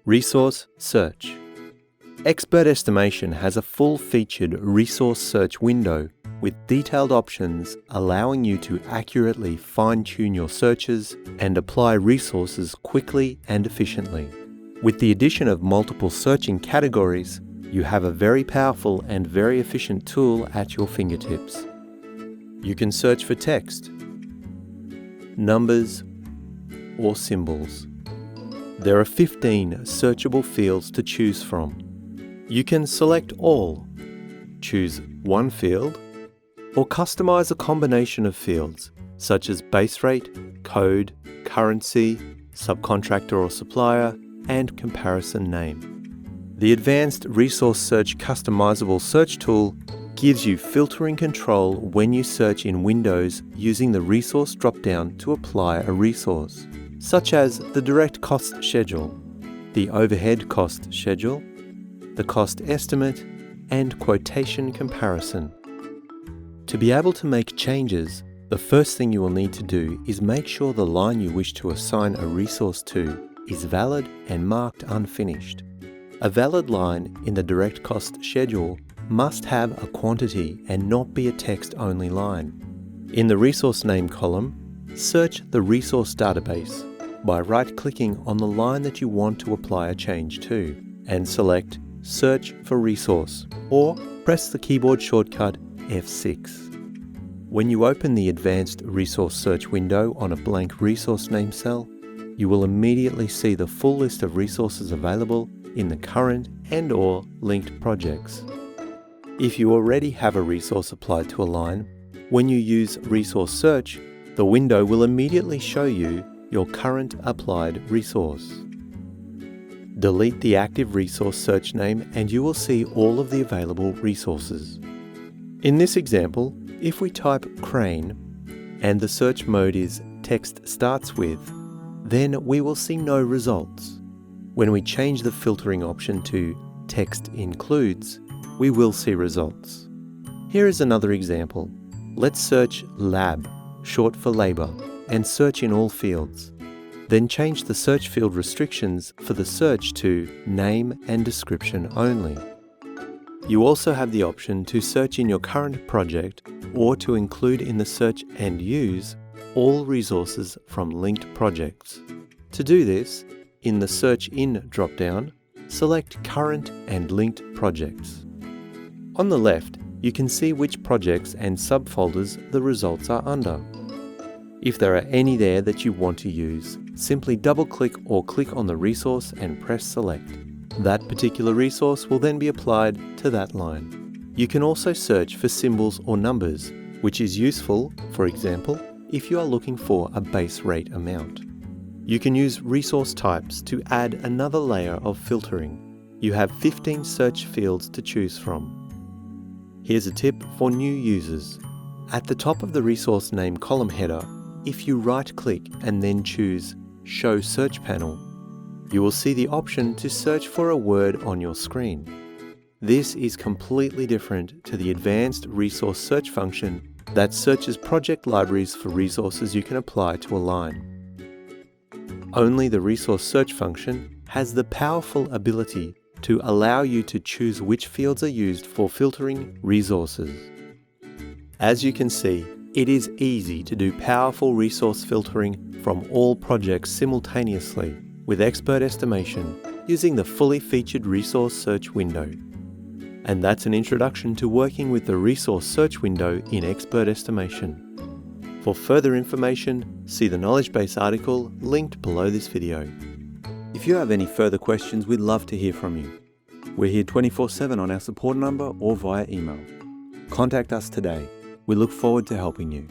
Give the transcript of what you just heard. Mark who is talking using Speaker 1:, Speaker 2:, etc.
Speaker 1: Resource search. Expert Estimation has a full-featured resource search window with detailed options allowing you to accurately fine-tune your searches and apply resources quickly and efficiently. With the addition of multiple searching categories, you have a very powerful and very efficient tool at your fingertips. You can search for text, numbers, or symbols. There are 15 searchable fields to choose from. You can select all, choose one field, or customize a combination of fields such as base rate, code, currency, subcontractor or supplier, and comparison name. The Advanced Resource Search Customizable Search tool gives you filtering control when you search in Windows using the resource dropdown to apply a resource, such as the direct cost schedule, the overhead cost schedule, the cost estimate, and quotation comparison. To be able to make changes, the first thing you will need to do is make sure the line you wish to assign a resource to is valid and marked unfinished. A valid line in the direct cost schedule must have a quantity and not be a text-only line. In the resource name column, search the resource database by right-clicking on the line that you want to apply a change to and select Search for Resource, or press the keyboard shortcut F6. When you open the Advanced Resource Search window on a blank resource name cell, you will immediately see the full list of resources available in the current and/or linked projects. If you already have a resource applied to a line, when you use Resource Search, the window will immediately show you your current applied resource. Delete the active resource search name and you will see all of the available resources. In this example, if we type crane and the search mode is text starts with, then we will see no results. When we change the filtering option to text includes, we will see results. Here is another example. Let's search lab, short for labor, and search in all fields. Then change the search field restrictions for the search to name and description only. You also have the option to search in your current project or to include in the search and use all resources from linked projects. To do this, in the Search In dropdown, select Current and Linked Projects. On the left, you can see which projects and subfolders the results are under. If there are any there that you want to use, simply double-click or click on the resource and press Select. That particular resource will then be applied to that line. You can also search for symbols or numbers, which is useful, for example, if you are looking for a base rate amount. You can use resource types to add another layer of filtering. You have 15 search fields to choose from. Here's a tip for new users. At the top of the resource name column header, if you right-click and then choose Show Search Panel, you will see the option to search for a word on your screen. This is completely different to the Advanced Resource Search function that searches project libraries for resources you can apply to a line. Only the Resource Search function has the powerful ability to allow you to choose which fields are used for filtering resources. As you can see, it is easy to do powerful resource filtering from all projects simultaneously with Expert Estimation using the fully featured Resource Search window. And that's an introduction to working with the Resource Search window in Expert Estimation. For further information, see the knowledge base article linked below this video. If you have any further questions, we'd love to hear from you. We're here 24/7 on our support number or via email. Contact us today. We look forward to helping you.